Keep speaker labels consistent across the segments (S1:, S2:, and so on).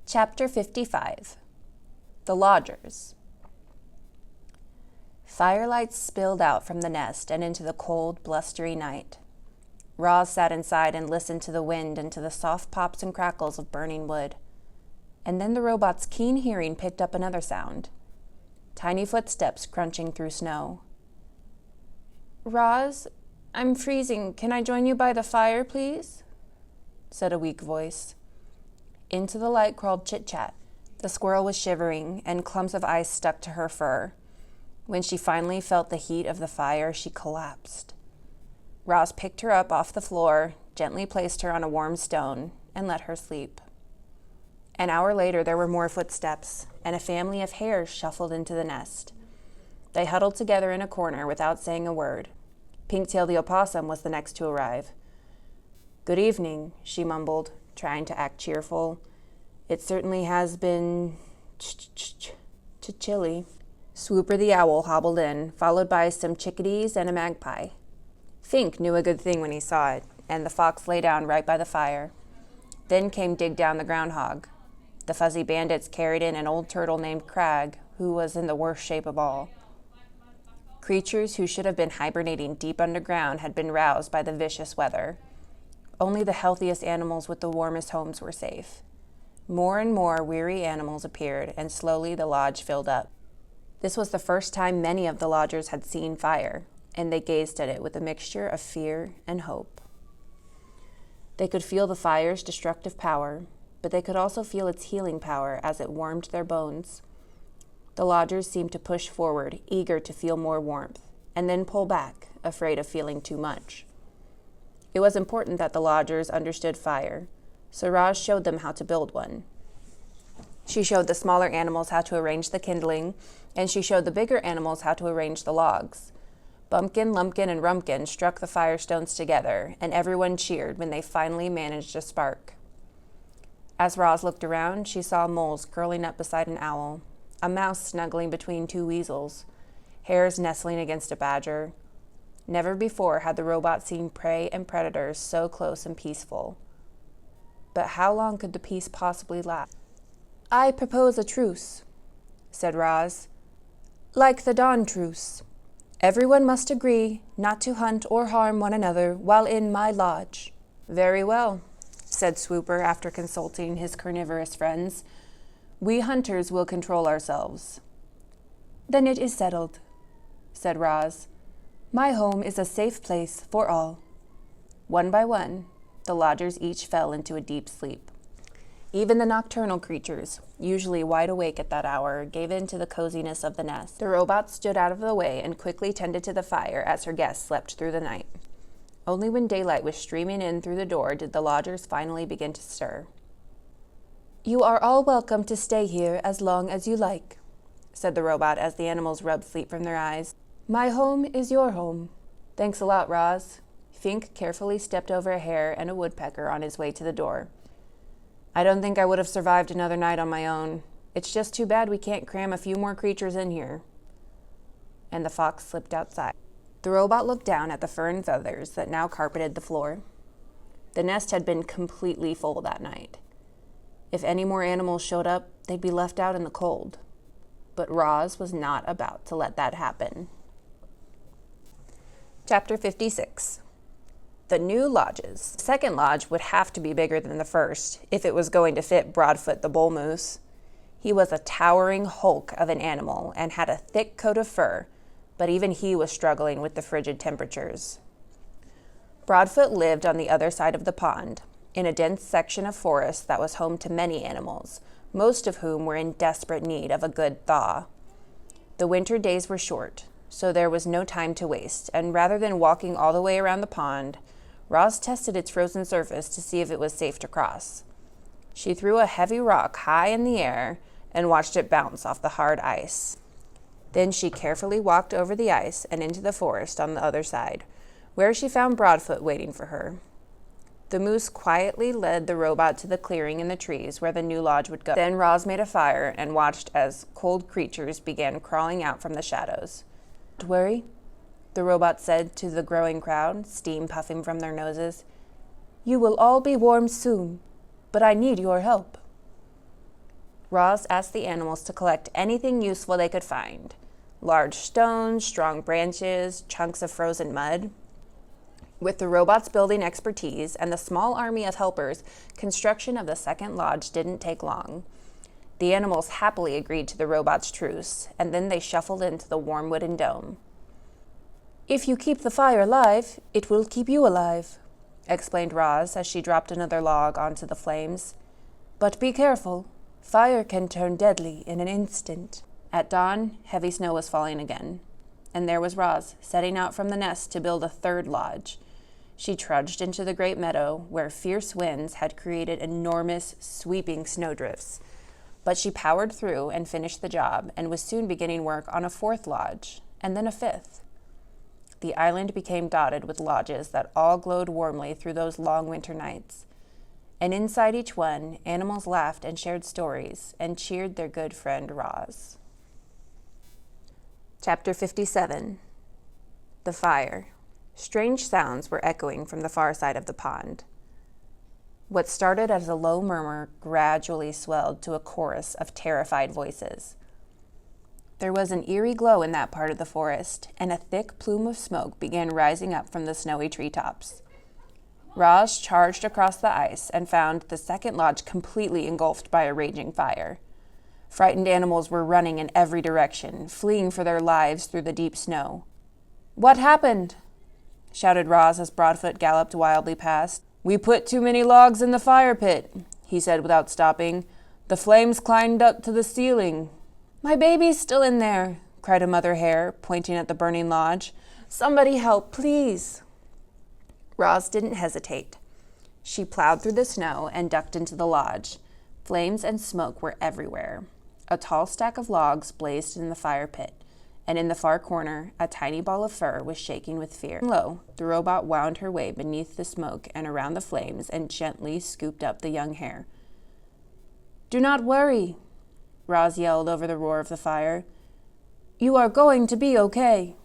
S1: Chapter 55. The Lodgers. Firelight spilled out from the nest and into the cold, blustery night. Roz sat inside and listened to the wind and to the soft pops and crackles of burning wood. And then the robot's keen hearing picked up another sound. Tiny footsteps crunching through snow. "Roz, I'm freezing. Can I join you by the fire, please?" said a weak voice. Into the light crawled Chit-Chat. The squirrel was shivering, and clumps of ice stuck to her fur. When she finally felt the heat of the fire, she collapsed. Roz picked her up off the floor, gently placed her on a warm stone, and let her sleep. An hour later, there were more footsteps, and a family of hares shuffled into the nest. They huddled together in a corner without saying a word. Pink-tailed the opossum was the next to arrive. "Good evening," she mumbled, trying to act cheerful. "It certainly has been chilly." Swooper the owl hobbled in, followed by some chickadees and a magpie. Fink knew a good thing when he saw it, and the fox lay down right by the fire. Then came Dig Down the groundhog. The fuzzy bandits carried in an old turtle named Crag, who was in the worst shape of all. Creatures who should have been hibernating deep underground had been roused by the vicious weather. Only the healthiest animals with the warmest homes were safe. More and more weary animals appeared, and slowly the lodge filled up. This was the first time many of the lodgers had seen fire, and they gazed at it with a mixture of fear and hope. They could feel the fire's destructive power, but they could also feel its healing power as it warmed their bones. The lodgers seemed to push forward, eager to feel more warmth, and then pull back, afraid of feeling too much. It was important that the lodgers understood fire, so Roz showed them how to build one. She showed the smaller animals how to arrange the kindling, and she showed the bigger animals how to arrange the logs. Bumpkin, Lumpkin, and Rumpkin struck the firestones together, and everyone cheered when they finally managed a spark. As Roz looked around, she saw moles curling up beside an owl, a mouse snuggling between two weasels, hares nestling against a badger. Never before had the robot seen prey and predators so close and peaceful. But how long could the peace possibly last? "I propose a truce," said Roz. "Like the Dawn Truce. Everyone must agree not to hunt or harm one another while in my lodge." "Very well," said Swooper after consulting his carnivorous friends. "We hunters will control ourselves." "Then it is settled," said Roz. "My home is a safe place for all." One by one, the lodgers each fell into a deep sleep. Even the nocturnal creatures, usually wide awake at that hour, gave in to the coziness of the nest. The robot stood out of the way and quickly tended to the fire as her guests slept through the night. Only when daylight was streaming in through the door did the lodgers finally begin to stir. "You are all welcome to stay here as long as you like," said the robot as the animals rubbed sleep from their eyes. "My home is your home." "Thanks a lot, Roz." Fink carefully stepped over a hare and a woodpecker on his way to the door. "I don't think I would have survived another night on my own. It's just too bad we can't cram a few more creatures in here." And the fox slipped outside. The robot looked down at the fur and feathers that now carpeted the floor. The nest had been completely full that night. If any more animals showed up, they'd be left out in the cold. But Roz was not about to let that happen. Chapter 56. The new lodges. The second lodge would have to be bigger than the first if it was going to fit Broadfoot the bull moose. He was a towering hulk of an animal and had a thick coat of fur, but even he was struggling with the frigid temperatures. Broadfoot lived on the other side of the pond, in a dense section of forest that was home to many animals, most of whom were in desperate need of a good thaw. The winter days were short, so there was no time to waste, and rather than walking all the way around the pond, Roz tested its frozen surface to see if it was safe to cross. She threw a heavy rock high in the air and watched it bounce off the hard ice. Then she carefully walked over the ice and into the forest on the other side, where she found Broadfoot waiting for her. The moose quietly led the robot to the clearing in the trees where the new lodge would go. Then Roz made a fire and watched as cold creatures began crawling out from the shadows. "Don't worry," the robot said to the growing crowd, steam puffing from their noses. "You will all be warm soon, but I need your help." Roz asked the animals to collect anything useful they could find: large stones, strong branches, chunks of frozen mud. With the robots' building expertise and the small army of helpers, construction of the second lodge didn't take long. The animals happily agreed to the robots' truce, and then they shuffled into the warm wooden dome. "If you keep the fire alive, it will keep you alive," explained Roz as she dropped another log onto the flames. "But be careful. Fire can turn deadly in an instant." At dawn, heavy snow was falling again, and there was Roz setting out from the nest to build a third lodge. She trudged into the great meadow where fierce winds had created enormous, sweeping snowdrifts. But she powered through and finished the job and was soon beginning work on a fourth lodge, and then a fifth. The island became dotted with lodges that all glowed warmly through those long winter nights. And inside each one, animals laughed and shared stories and cheered their good friend Roz. Chapter 57. The Fire. Strange sounds were echoing from the far side of the pond. What started as a low murmur gradually swelled to a chorus of terrified voices. There was an eerie glow in that part of the forest, and a thick plume of smoke began rising up from the snowy treetops. Roz charged across the ice and found the second lodge completely engulfed by a raging fire. Frightened animals were running in every direction, fleeing for their lives through the deep snow. "What happened?" shouted Roz as Broadfoot galloped wildly past. "We put too many logs in the fire pit," he said without stopping. "The flames climbed up to the ceiling." "My baby's still in there," cried a mother hare, pointing at the burning lodge. "Somebody help, please." Roz didn't hesitate. She plowed through the snow and ducked into the lodge. Flames and smoke were everywhere. A tall stack of logs blazed in the fire pit, and in the far corner, a tiny ball of fur was shaking with fear. Low, the robot wound her way beneath the smoke and around the flames and gently scooped up the young hare. "Do not worry," Roz yelled over the roar of the fire. "You are going to be okay."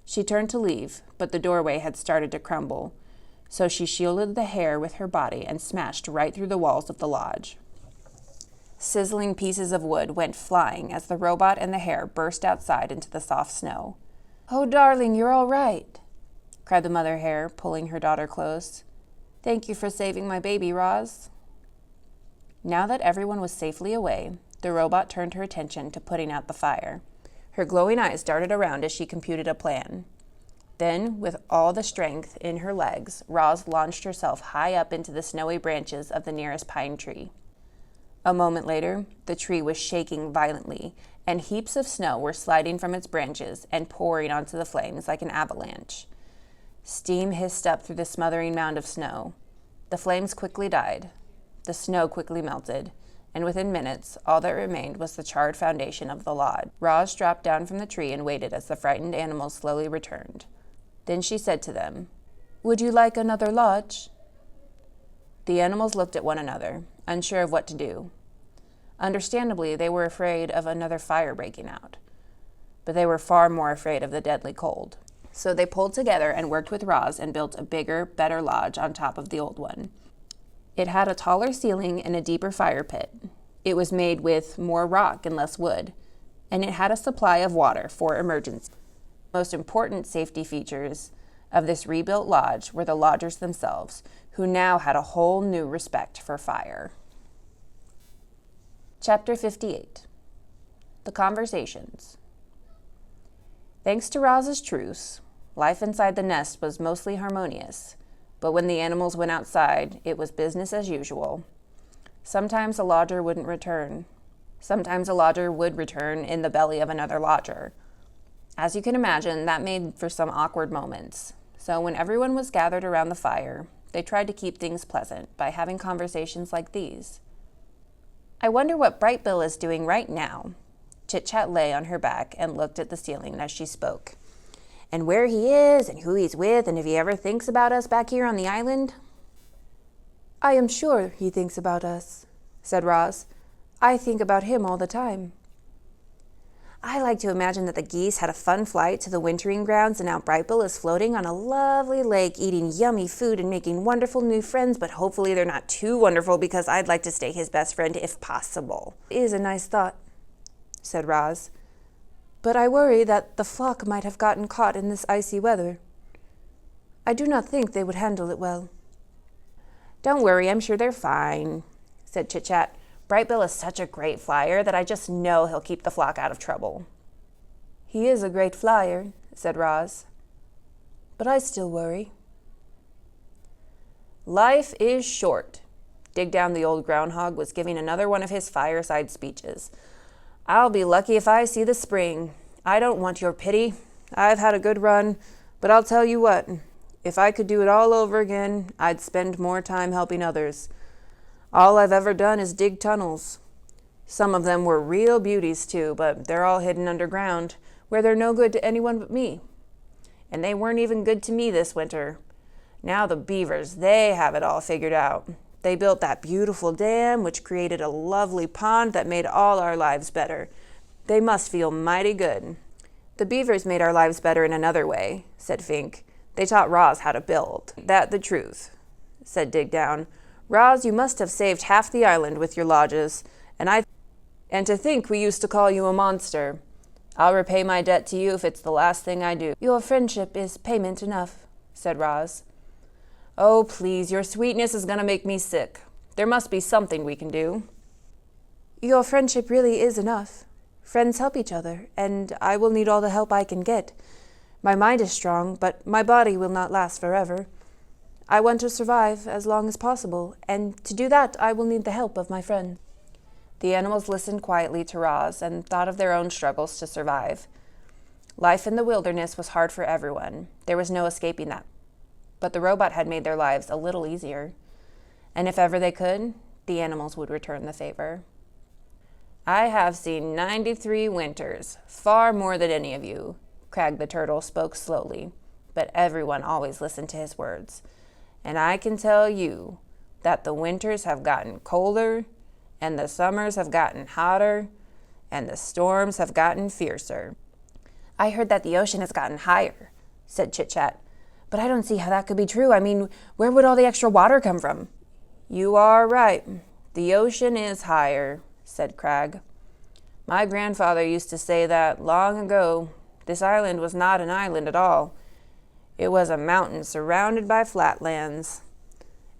S1: She turned to leave, but the doorway had started to crumble, so she shielded the hare with her body and smashed right through the walls of the lodge. Sizzling pieces of wood went flying as the robot and the hare burst outside into the soft snow. "Oh, darling, you're all right," cried the mother hare, pulling her daughter close. "Thank you for saving my baby, Roz." Now that everyone was safely away, the robot turned her attention to putting out the fire. Her glowing eyes darted around as she computed a plan. Then, with all the strength in her legs, Roz launched herself high up into the snowy branches of the nearest pine tree. A moment later, the tree was shaking violently, and heaps of snow were sliding from its branches and pouring onto the flames like an avalanche. Steam hissed up through the smothering mound of snow. The flames quickly died. The snow quickly melted, and within minutes, all that remained was the charred foundation of the lodge. Roz dropped down from the tree and waited as the frightened animals slowly returned. Then she said to them, "Would you like another lodge?" The animals looked at one another, unsure of what to do. Understandably, they were afraid of another fire breaking out, but they were far more afraid of the deadly cold. So they pulled together and worked with Roz and built a bigger, better lodge on top of the old one. It had a taller ceiling and a deeper fire pit. It was made with more rock and less wood, and it had a supply of water for emergencies. The most important safety features of this rebuilt lodge were the lodgers themselves, who now had a whole new respect for fire. Chapter 58. The Conversations. Thanks to Roz's truce, life inside the nest was mostly harmonious, but when the animals went outside, it was business as usual. Sometimes a lodger wouldn't return. Sometimes a lodger would return in the belly of another lodger. As you can imagine, that made for some awkward moments. So when everyone was gathered around the fire, they tried to keep things pleasant by having conversations like these. "I wonder what Bright Bill is doing right now." Chit-Chat lay on her back and looked at the ceiling as she spoke. "And where he is, and who he's with, and if he ever thinks about us back here on the island?" "I am sure he thinks about us," said Roz. "I think about him all the time." I like to imagine that the geese had a fun flight to the wintering grounds and now Brightbill is floating on a lovely lake eating yummy food and making wonderful new friends, but hopefully they're not too wonderful because I'd like to stay his best friend if possible. It is a nice thought, said Roz, but I worry that the flock might have gotten caught in this icy weather. I do not think they would handle it well. Don't worry, I'm sure they're fine, said Chit-Chat. Brightbill is such a great flyer that I just know he'll keep the flock out of trouble. He is a great flyer, said Roz, but I still worry. Life is short. Dig Down the Old Groundhog was giving another one of his fireside speeches. I'll be lucky if I see the spring. I don't want your pity. I've had a good run, but I'll tell you what, if I could do it all over again, I'd spend more time helping others. All I've ever done is dig tunnels. Some of them were real beauties too, but they're all hidden underground, where they're no good to anyone but me. And they weren't even good to me this winter. Now the beavers, they have it all figured out. They built that beautiful dam, which created a lovely pond that made all our lives better. They must feel mighty good. The beavers made our lives better in another way, said Fink. They taught Roz how to build. That the truth, said Dig Down. Roz, you must have saved half the island with your lodges, and to think we used to call you a monster. I'll repay my debt to you if it's the last thing I do. Your friendship is payment enough, said Roz. Oh, please, your sweetness is going to make me sick. There must be something we can do. Your friendship really is enough. Friends help each other, and I will need all the help I can get. My mind is strong, but my body will not last forever. I want to survive as long as possible, and to do that I will need the help of my friends. The animals listened quietly to Roz and thought of their own struggles to survive. Life in the wilderness was hard for everyone. There was no escaping that. But the robot had made their lives a little easier. And if ever they could, the animals would return the favor. I have seen 93 winters, far more than any of you. Crag the Turtle spoke slowly, but everyone always listened to his words. And I can tell you that the winters have gotten colder, and the summers have gotten hotter, and the storms have gotten fiercer. I heard that the ocean has gotten higher, said Chit-Chat. But I don't see how that could be true. I mean, where would all the extra water come from? You are right. The ocean is higher, said Crag. My grandfather used to say that long ago this island was not an island at all. It was a mountain surrounded by flatlands.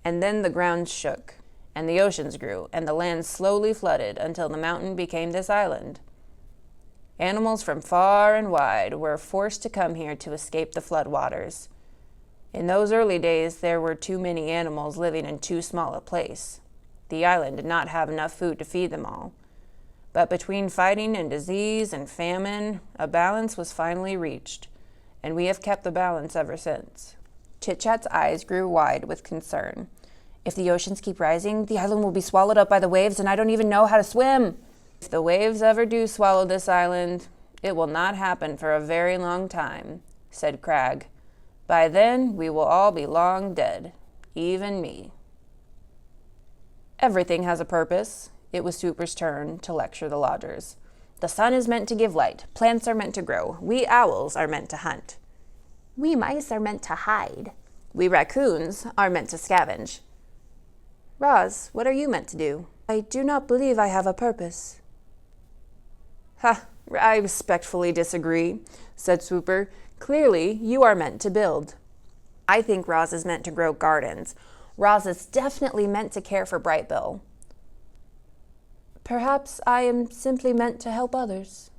S1: And then the ground shook, and the oceans grew, and the land slowly flooded until the mountain became this island. Animals from far and wide were forced to come here to escape the floodwaters. In those early days, there were too many animals living in too small a place. The island did not have enough food to feed them all. But between fighting and disease and famine, a balance was finally reached, and we have kept the balance ever since. Chit-Chat's eyes grew wide with concern. If the oceans keep rising, the island will be swallowed up by the waves, and I don't even know how to swim. If the waves ever do swallow this island, it will not happen for a very long time, said Crag. By then, we will all be long dead, even me. Everything has a purpose. It was Swooper's turn to lecture the lodgers. The sun is meant to give light. Plants are meant to grow. We owls are meant to hunt. We mice are meant to hide. We raccoons are meant to scavenge. Roz, what are you meant to do? I do not believe I have a purpose. Ha, I respectfully disagree, said Swooper. Clearly, you are meant to build. I think Roz is meant to grow gardens. Roz is definitely meant to care for Brightbill. Perhaps I am simply meant to help others.